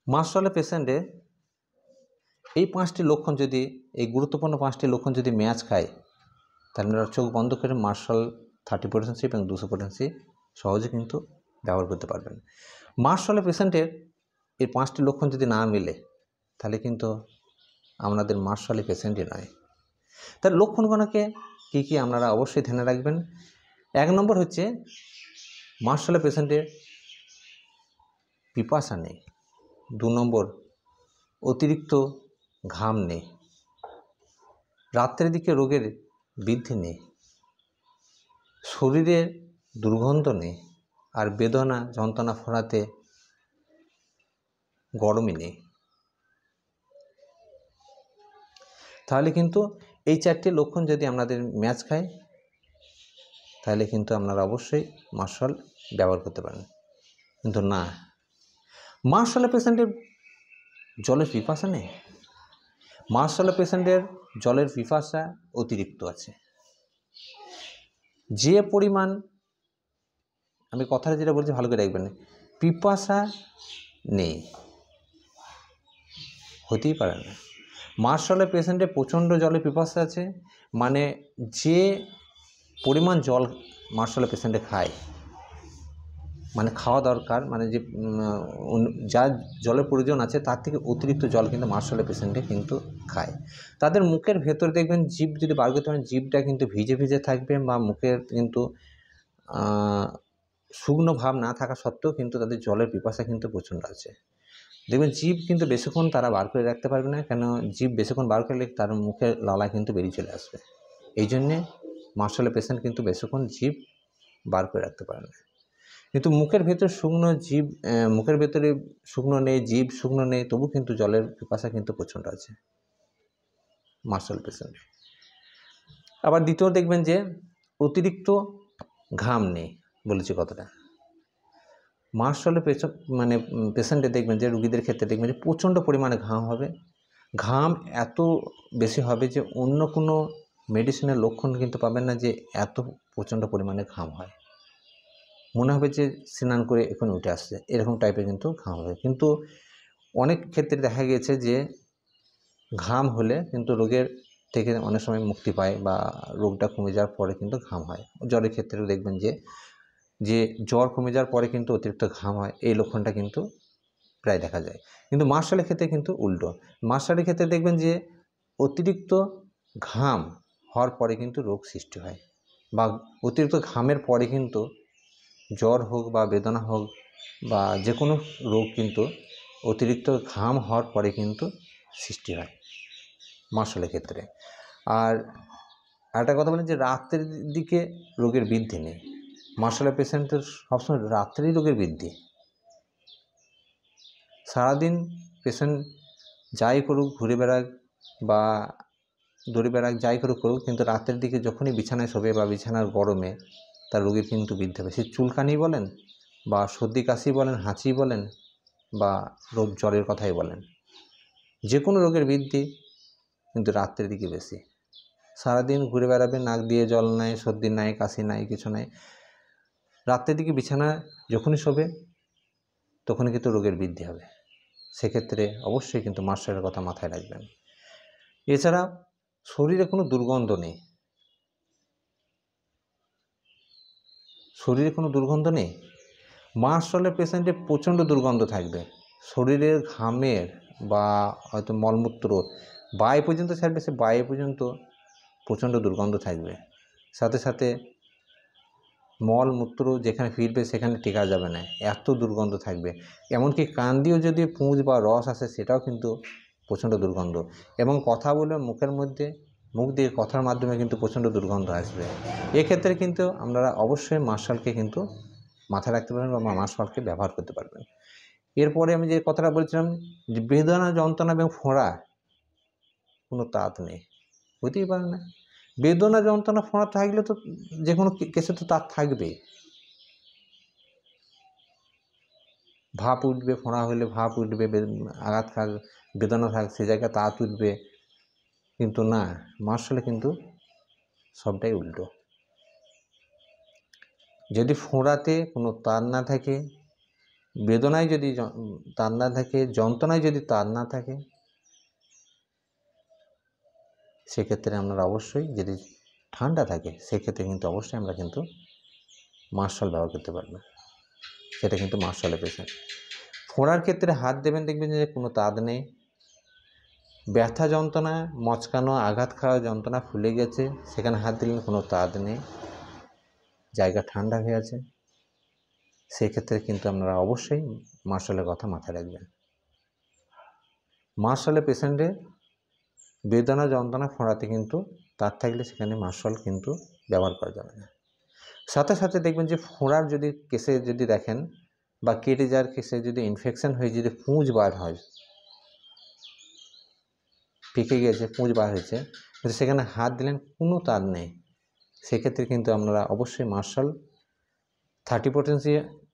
মাসলে পেশেন্টে এই 5টি লক্ষণ যদি এই গুরুত্বপূর্ণ 5টি লক্ষণ যদি ম্যাচ খায় তাহলে আপনারা চোখ বন্ধ করে মার্শাল 30% এবং 200% সহজে কিন্তু ব্যবহার করতে পারবেন। মার্শালে পেশেন্টের এই 5টি লক্ষণ যদি না মিলে তাহলে কিন্তু আপনাদের মার্শালে পেশেন্টই নয়। তার লক্ষণগুলোকে কী কী আপনারা অবশ্যই ধ্যানে রাখবেন। 1 নম্বর হচ্ছে মার্শালে পেশেন্টের পিপাসা নেই। 2 নম্বর অতিরিক্ত ঘাম নেই। রাত্রের দিকে রোগের বৃদ্ধি নেই। শরীরের দুর্গন্ধ নেই। আর বেদনা যন্ত্রণা ফোঁড়াতে গরমই নেই। তাহলে কিন্তু এই 4টি লক্ষণ যদি আপনাদের ম্যাচ খায় তাহলে কিন্তু আপনারা অবশ্যই মার্শাল ব্যবহার করতে পারেন। কিন্তু না, মার্শালে পেশেন্টের জলের পিপাসা নেই। মার্শালে পেশেন্টের জলের পিপাসা অতিরিক্ত আছে। যে পরিমাণ, আমি কথাটা যেটা বলছি ভালো করে রাখবেন, পিপাসা নেই, হতেই পারে না। মার্শালে পেশেন্টের প্রচণ্ড জলের পিপাসা আছে, মানে যে পরিমাণ জল মার্শালে পেশেন্টে খায়, মানে খাওয়া দরকার, মানে যে যা জলের প্রয়োজন আছে তার থেকে অতিরিক্ত জল কিন্তু মার্শালে পেশেন্টে কিন্তু খায়। তাদের মুখের ভেতর দেখবেন জিভ যদি বার করতে পারেন, জিভটা কিন্তু ভিজে ভিজে থাকবে, বা মুখের কিন্তু শুকনো ভাব না থাকা সত্ত্বেও কিন্তু তাদের জলের পিপাসা কিন্তু প্রচণ্ড আছে। দেখবেন জিভ কিন্তু বেশিক্ষণ তারা বার করে রাখতে পারবে না, কেন জিভ বেশিক্ষণ বার করলে তার মুখের লালা কিন্তু বেরিয়ে চলে আসবে। এই জন্যে মার্শালে পেশেন্ট কিন্তু বেশিক্ষণ জিভ বার করে রাখতে পারে না। কিন্তু মুখের ভেতর শুকনো জিভ, মুখের ভেতরে শুকনো নেই, জিভ শুকনো নেই, তবু কিন্তু জলের পিপাসা কিন্তু প্রচণ্ড আছে মার্শাল পেশেন্টে। আবার দ্বিতীয় দেখবেন যে অতিরিক্ত ঘাম নেই, বলেছি কথাটা। মার্শালে পেশেন্টে দেখবেন যে রুগীদের ক্ষেত্রে দেখবেন যে প্রচণ্ড পরিমাণে ঘাম হবে। ঘাম এত বেশি হবে যে অন্য কোনো মেডিসিনের লক্ষণ কিন্তু পাবেন না যে এত প্রচণ্ড পরিমাণে ঘাম হয়। মনে হবে যে স্নান করে এখন উঠে আসছে, এরকম টাইপের কিন্তু ঘাম হবে। কিন্তু অনেক ক্ষেত্রে দেখা গেছে যে ঘাম হলে কিন্তু রোগের থেকে অনেক সময় মুক্তি পায়, বা রোগটা কমে যাওয়ার পরে কিন্তু ঘাম হয়। জ্বরের ক্ষেত্রেও দেখবেন যে জ্বর কমে যাওয়ার পরে কিন্তু অতিরিক্ত ঘাম হয়, এই লক্ষণটা কিন্তু প্রায় দেখা যায়। কিন্তু মার্শালের ক্ষেত্রে কিন্তু উল্টো। মার্শালের ক্ষেত্রে দেখবেন যে অতিরিক্ত ঘাম হওয়ার পরে কিন্তু রোগ সৃষ্টি হয়, বা অতিরিক্ত ঘামের পরে কিন্তু জ্বর হোক বা বেদনা হোক বা যে কোনো রোগ কিন্তু অতিরিক্ত ঘাম হওয়ার পরে কিন্তু সৃষ্টি হয় মার্শালের ক্ষেত্রে। আর একটা কথা বলেন যে রাত্রের দিকে রোগের বৃদ্ধি নেই। মার্শালের পেশেন্টের সবসময় রাত্রেই রোগের বৃদ্ধি। সারাদিন পেশেন্ট যাই করুক, ঘুরে বেড়াক বা দৌড়ে বেড়াক, যাই করুক, কিন্তু রাতের দিকে যখনই বিছানায় শোবে বা বিছানার গরমে তার রোগের কিন্তু বৃদ্ধি হবে। সে চুলকানি বলেন বা সর্দি কাশি বলেন, হাঁচি বলেন বা রোগ জ্বরের কথাই বলেন, যে কোনো রোগের বৃদ্ধি কিন্তু রাত্রের দিকে বেশি। সারাদিন ঘুরে বেড়াবে, নাক দিয়ে জল নাই, সর্দি নাই, কাশি নাই, কিছু নাই, রাত্রের দিকে বিছানা যখনই শোবে তখনই কিন্তু রোগের বৃদ্ধি হবে। সেক্ষেত্রে অবশ্যই কিন্তু মার্শালের কথা মাথায় রাখবেন। এছাড়া শরীরে কোনো দুর্গন্ধ নেই। শরীরে কোনো দুর্গন্ধ নেই। মার্শালের পেশেন্টে প্রচণ্ড দুর্গন্ধ থাকবে। শরীরের ঘামের বা হয়তো মলমূত্র বায়ে পর্যন্ত ছাড়বে, সে বায়ে পর্যন্ত প্রচণ্ড দুর্গন্ধ থাকবে। সাথে সাথে মলমূত্র যেখানে ফিরবে সেখানে টেকা যাবে না, এত দুর্গন্ধ থাকবে। এমনকি কান দিয়েও যদি পুঁজ বা রস আসে সেটাও কিন্তু প্রচণ্ড দুর্গন্ধ। এবং কথা বলে মুখের মধ্যে, মুখ দিয়ে কথার মাধ্যমে কিন্তু প্রচণ্ড দুর্গন্ধ আসবে। এক্ষেত্রে কিন্তু আপনারা অবশ্যই মার্শালকে কিন্তু মাথায় রাখতে পারবেন বা মার্শালকে ব্যবহার করতে পারবেন। এরপরে আমি যে কথাটা বলছিলাম যে বেদনা যন্ত্রণা এবং ফোঁড়া কোনো তাত নেই, হতেই পারে না। বেদনা যন্ত্রণা ফোঁড়া থাকলে তো যে কোনো কেসে তো তাত থাকবেই। ভাপ উঠবে, ফোঁড়া হলে ভাপ উঠবে, আঘাত থাক, বেদনা থাক, সে জায়গায় তাত উঠবে। কিন্তু না, মার্শালে কিন্তু সবটাই উল্টো। যদি ফোঁড়াতে কোনো তার না থাকে, বেদনায় যদি তার না থাকে, যন্ত্রণায় যদি তার না থাকে, সেক্ষেত্রে আপনারা অবশ্যই, যদি ঠান্ডা থাকে সেক্ষেত্রে কিন্তু অবশ্যই আমরা কিন্তু মার্শাল ব্যবহার করতে পারবো। সেটা কিন্তু মার্শালের পেশেন্ট। ফোঁড়ার ক্ষেত্রে হাত দেবেন, দেখবেন যে কোনো তাদ নেই। ব্যথা যন্ত্রণা, মচকানো, আঘাত খাওয়া যন্ত্রণা, ফুলে গেছে, সেখানে হাত দিলেন কোনো তাদ নেই, জায়গা ঠান্ডা হয়ে আছে, সেক্ষেত্রে কিন্তু আপনারা অবশ্যই মার্শালের কথা মাথায় রাখবেন। মার্শালের পেশেন্টে বেদনা যন্ত্রণা ফোঁড়াতে কিন্তু তার থাকলে সেখানে মার্শাল কিন্তু ব্যবহার করা যাবে না। সাথে সাথে দেখবেন যে ফোঁড়ার যদি কেসে যদি দেখেন বা কেটে যাওয়ার কেসে যদি ইনফেকশন হয়ে যদি পুঁজ বার হয়, পেকে গেছে, পুঁজ বার হয়েছে, কিন্তু সেখানে হাত দিলেন কোনো তার নেই, সেক্ষেত্রে কিন্তু আপনারা অবশ্যই মার্শাল 30 পোটেন্সি,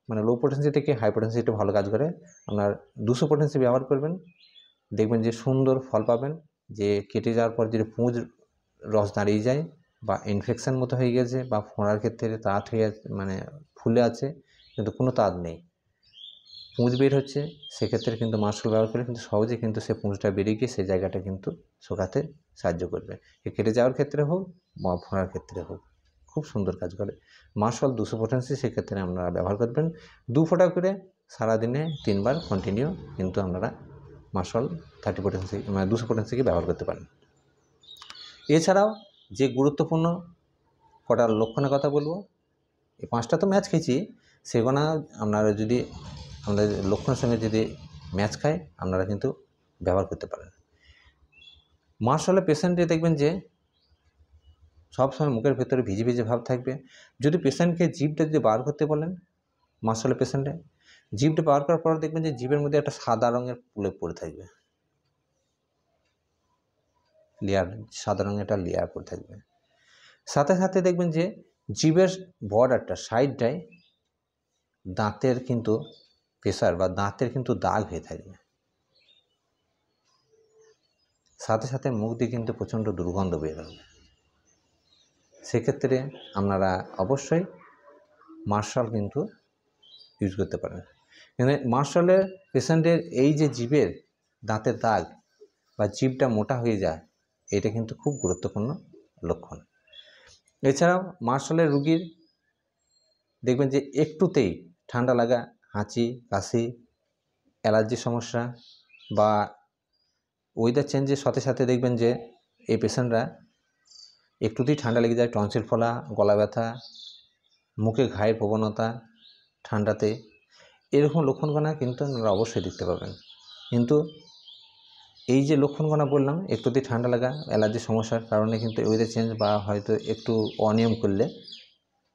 মানে লো পোটেন্সি থেকে হাই পোটেন্সি একটু ভালো কাজ করে, আপনার 200 পোটেন্সি ব্যবহার করবেন, দেখবেন যে সুন্দর ফল পাবেন। যে কেটে যাওয়ার পর যদি পুঁজ রস দাঁড়িয়ে যায় বা ইনফেকশান মতো হয়ে গেছে বা ফোঁড়ার ক্ষেত্রে তাঁত হয়ে মানে ফুলে আছে কিন্তু কোনো তাঁত নেই, পুঁজ বের হচ্ছে, সেক্ষেত্রে কিন্তু মার্শাল ব্যবহার করলে কিন্তু সহজে কিন্তু সে পুঁজটা বেরিয়ে গিয়ে সেই জায়গাটা কিন্তু শুকাতে সাহায্য করবে। এ কেটে যাওয়ার ক্ষেত্রে হোক বা ফোঁড়ার ক্ষেত্রে হোক, খুব সুন্দর কাজ করে। মার্শাল 200 পোটেন্সি সেক্ষেত্রে আপনারা ব্যবহার করবেন। 2 ফোঁটা করে সারাদিনে 3 বার কন্টিনিউ কিন্তু আপনারা মার্শাল 30 পোটেন্সি মানে 200 পোটেন্সিকে ব্যবহার করতে পারেন। এছাড়াও যে গুরুত্বপূর্ণ কটা লক্ষণের কথা বলবো, এই 5টা তো ম্যাচ খেয়েছি, সেগুলো আপনারা যদি আমাদের লক্ষণের সঙ্গে যদি ম্যাচ খায় আপনারা কিন্তু ব্যবহার করতে পারেন। মার্শালের পেশেন্টে দেখবেন যে সবসময় মুখের ভেতরে ভিজে ভিজে ভাব থাকবে। যদি পেশেন্টকে জিভটা যদি বার করতে বলেন, মার্শালের পেশেন্টে জিভটা বার করার পর দেখবেন যে জিভের মধ্যে একটা সাদা রঙের প্রলেপ পড়ে থাকবে, লেয়ার, সাদা রঙের একটা লেয়ার পড়ে থাকবে। সাথে সাথে দেখবেন যে জিভের বর্ডারটা সাইডটায় দাঁতের কিন্তু প্রেসার বা দাঁতের কিন্তু দাগ হয়ে থাকবে। সাথে সাথে মুখ দিয়ে কিন্তু প্রচণ্ড দুর্গন্ধ বের হবে। সেক্ষেত্রে আপনারা অবশ্যই মার্শাল কিন্তু ইউজ করতে পারেন। কিন্তু মার্শালের পেশেন্টের এই যে জিভের দাঁতের দাগ বা জিভটা মোটা হয়ে যায়, এটা কিন্তু খুব গুরুত্বপূর্ণ লক্ষণ। এছাড়াও মার্শালের রুগীর দেখবেন যে একটুতেই ঠান্ডা লাগা, হাঁচি, কাশি, অ্যালার্জির সমস্যা বা ওয়েদার চেঞ্জের সাথে সাথে দেখবেন যে এই পেশেন্টরা একটুতেই ঠান্ডা লেগে যায়, টনসিল ফোলা, গলা ব্যথা, মুখে ঘায়ের প্রবণতা ঠান্ডাতে, এরকম লক্ষণগুলো কিন্তু আপনারা অবশ্যই দেখতে পাবেন। কিন্তু এই যে লক্ষণগুলো বললাম, একটুতেই ঠান্ডা লাগা, অ্যালার্জির সমস্যার কারণে কিন্তু ওয়েদার চেঞ্জ বা হয়তো একটু অনিয়ম করলে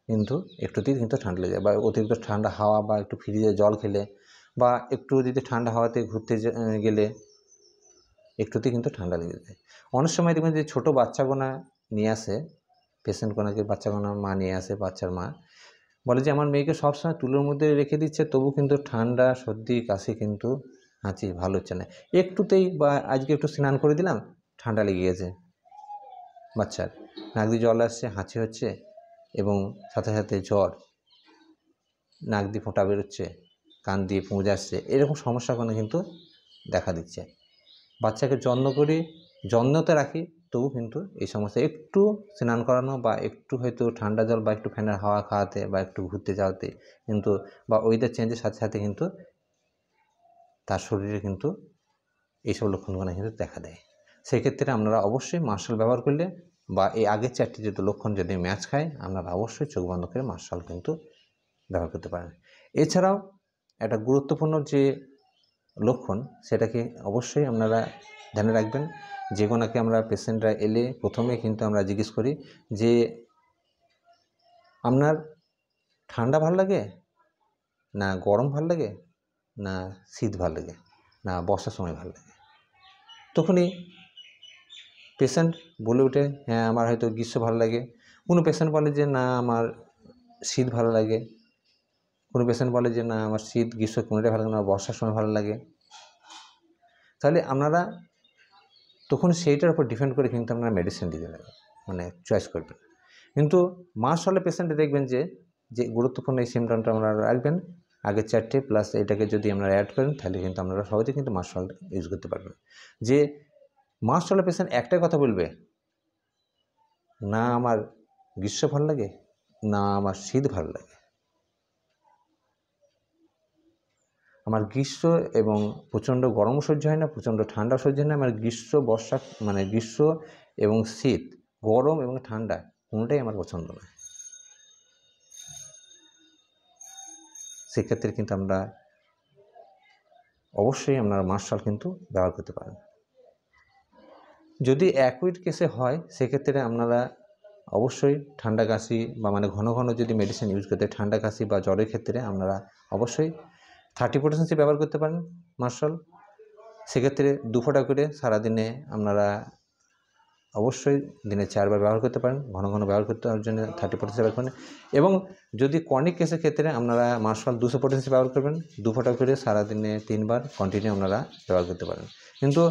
কিন্তু একটুতেই কিন্তু ঠান্ডা লেগে যায়, বা অতিরিক্ত ঠান্ডা হাওয়া বা একটু ফ্রিজে জল খেলে বা একটু যদি ঠান্ডা হাওয়াতে ঘুরতে গেলে একটুতেই কিন্তু ঠান্ডা লেগে যায়। অনেক সময় দেখবেন যে ছোটো বাচ্চাগোনা নিয়ে আসে, পেশেন্টগোনাকে বাচ্চাগোনা মা নিয়ে আসে, বাচ্চার মা বলে যে আমার মেয়েকে সবসময় তুলোর মধ্যে রেখে দিচ্ছে, তবু কিন্তু ঠান্ডা, সর্দি, কাশি কিন্তু হাঁচি ভালো হচ্ছে না, একটুতেই বা আজকে একটু স্নান করে দিলাম ঠান্ডা লেগে গেছে, বাচ্চার নাক দিয়ে জল আসছে, হাঁচি হচ্ছে এবং সাথে সাথে জ্বর, নাক দিয়ে ফোঁটা বেরোচ্ছে, কান দিয়ে পুঁজ আসছে, এরকম সমস্যাগুলো কিন্তু দেখা দিচ্ছে। বাচ্চাকে যত্নতে রাখি, তবু কিন্তু এই সমস্যা, একটু স্নান করানো বা একটু হয়তো ঠান্ডা জল বা একটু ফ্যানের হাওয়া খাওয়াতে বা একটু ঘুরতে যাওয়াতে কিন্তু বা ওয়েদার চেঞ্জের সাথে সাথে কিন্তু তার শরীরে কিন্তু এইসব লক্ষণগুলো কিন্তু দেখা দেয়। সেক্ষেত্রে আপনারা অবশ্যই মার্শাল ব্যবহার করলে বা এই আগের 4টি যদি লক্ষণ যদি ম্যাচ খায়, আপনারা অবশ্যই চোখ বন্ধ করে মার্শাল কিন্তু ব্যবহার করতে পারেন। এছাড়াও একটা গুরুত্বপূর্ণ যে লক্ষণ, সেটাকে অবশ্যই আপনারা ধ্যানে রাখবেন। যেগুলোকে আমরা পেশেন্টরা এলে প্রথমে কিন্তু আমরা জিজ্ঞেস করি যে আপনার ঠান্ডা ভালো লাগে, না গরম ভালো লাগে, না শীত ভালো লাগে, না বর্ষার সময় ভালো লাগে। তখনই পেশেন্ট বলে ওঠে হ্যাঁ আমার হয়তো গ্রীষ্ম ভালো লাগে, কোনো পেশেন্ট বলে যে না আমার শীত ভালো লাগে, কোনো পেশেন্ট বলে যে না আমার শীত গ্রীষ্ম কোনোটাই ভালো লাগে না, বর্ষার সময় ভালো লাগে। তাহলে আপনারা তখন সেইটার উপর ডিপেন্ড করে কিন্তু আপনারা মেডিসিন দিতে লাগবে, মানে চয়েস করবেন। কিন্তু মার্শালের পেশেন্টে দেখবেন যে গুরুত্বপূর্ণ এই সিমটমটা আপনারা রাখবেন আগের 4টে প্লাস এটাকে যদি আপনারা অ্যাড করেন তাহলে কিন্তু আপনারা সহজে কিন্তু মাস্ট সল্ট ইউজ করতে পারবেন। যে মাস্ট সল্টের পেশেন্ট একটাই কথা বলবে, না আমার গ্রীষ্ম ভালো লাগে, না আমার শীত ভালো লাগে। আমার গ্রীষ্ম এবং প্রচণ্ড গরমও সহ্য হয় না, প্রচণ্ড ঠান্ডাও সহ্য হয় না। আমার গ্রীষ্ম বর্ষা মানে গ্রীষ্ম এবং শীত, গরম এবং ঠান্ডা কোনোটাই আমার পছন্দ নয়। সেক্ষেত্রে কিন্তু আমরা অবশ্যই আপনারা মাস্ট সল্ট কিন্তু ব্যবহার করতে পারেন। যদি অ্যাকুইট কেসে হয় সেক্ষেত্রে আপনারা অবশ্যই ঠান্ডা কাশি বা মানে ঘন ঘন যদি মেডিসিন ইউজ করতে ঠান্ডা কাশি বা জ্বরের ক্ষেত্রে আপনারা অবশ্যই 30% ব্যবহার করতে পারেন মাস্ট সল্ট। সেক্ষেত্রে 2 ফোঁটা করে সারাদিনে আপনারা অবশ্যই দিনে 4 বার ব্যবহার করতে পারেন। ঘন ঘন ব্যবহার করতে হওয়ার জন্য 30% ব্যবহার করেন। এবং যদি ক্রনিক কেসের ক্ষেত্রে আপনারা মাস্ট সল্ট 200% ব্যবহার করবেন। 2 ফোঁটা করে সারাদিনে 3 বার কন্টিনিউ আপনারা ব্যবহার করতে পারেন। কিন্তু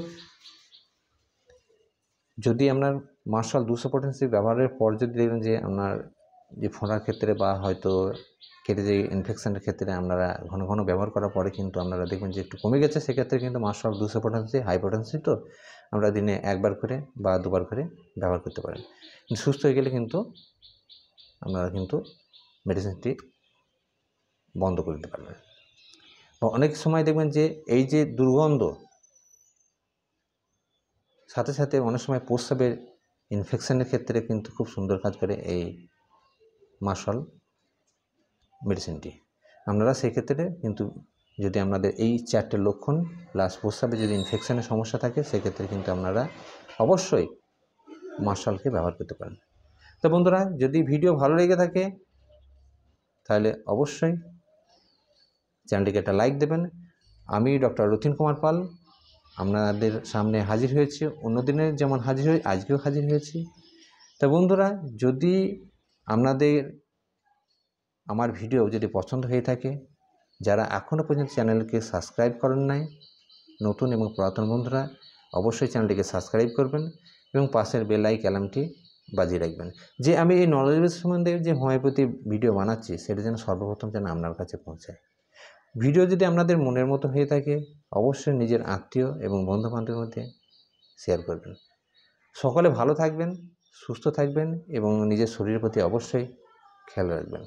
যদি আপনার মাস্ট সল্ট 200% ব্যবহারের পর যদি দেখবেন যে আপনার যে ফোঁড়ার ক্ষেত্রে বা হয়তো কেটে যে ইনফেকশনের ক্ষেত্রে আপনারা ঘন ঘন ব্যবহার করার পরে কিন্তু আপনারা দেখবেন যে একটু কমে গেছে, সেক্ষেত্রে কিন্তু মাস্ট সল্ট 200% হাই পোটেন্সি তো আমরা দিনে 1 বার করে বা 2 বার করে ব্যবহার করতে পারেন। সুস্থ হয়ে গেলে কিন্তু আপনারা কিন্তু মেডিসিনটি বন্ধ করে দিতে পারবেন। অনেক সময় দেখবেন যে এই যে দুর্গন্ধ, সাথে সাথে অনেক সময় প্রস্রাবের ইনফেকশনের ক্ষেত্রে কিন্তু খুব সুন্দর কাজ করে এই মাস্ট সল্ট মেডিসিনটি। আপনারা সেক্ষেত্রে কিন্তু যদি আপনাদের এই 4টে লক্ষণ প্লাস প্রস্রাবে যদি ইনফেকশনের সমস্যা থাকে সেক্ষেত্রে কিন্তু আপনারা অবশ্যই মাস্ট সল্টকে ব্যবহার করতে পারেন। তো বন্ধুরা, যদি ভিডিও ভালো লেগে থাকে তাহলে অবশ্যই চ্যানেলটিকে একটা লাইক দেবেন। আমি ডক্টর রতিন কুমার পাল আপনাদের সামনে হাজির হয়েছি, অন্যদিনের যেমন হাজির হই আজকেও হাজির হয়েছি। তা বন্ধুরা, যদি আপনাদের আমার ভিডিও যদি পছন্দ হয়ে থাকে, যারা এখনও পর্যন্ত চ্যানেলকে সাবস্ক্রাইব করেন নাই, নতুন এবং পুরাতন বন্ধুরা অবশ্যই চ্যানেলটিকে সাবস্ক্রাইব করবেন এবং পাশের বেল আইকনটি বাজিয়ে রাখবেন, যে আমি এই নলেজ বেস সম্বন্ধে যে হোমিওপ্যাথি ভিডিও বানাচ্ছি সেটা যেন সর্বপ্রথম যেন আপনার কাছে পৌঁছায়। ভিডিও যদি আপনাদের মনের মতো হয়ে থাকে অবশ্যই নিজের আত্মীয় এবং বন্ধুবান্ধবের মধ্যে শেয়ার করবেন। সকলে ভালো থাকবেন, সুস্থ থাকবেন এবং নিজের শরীরের প্রতি অবশ্যই খেয়াল রাখবেন।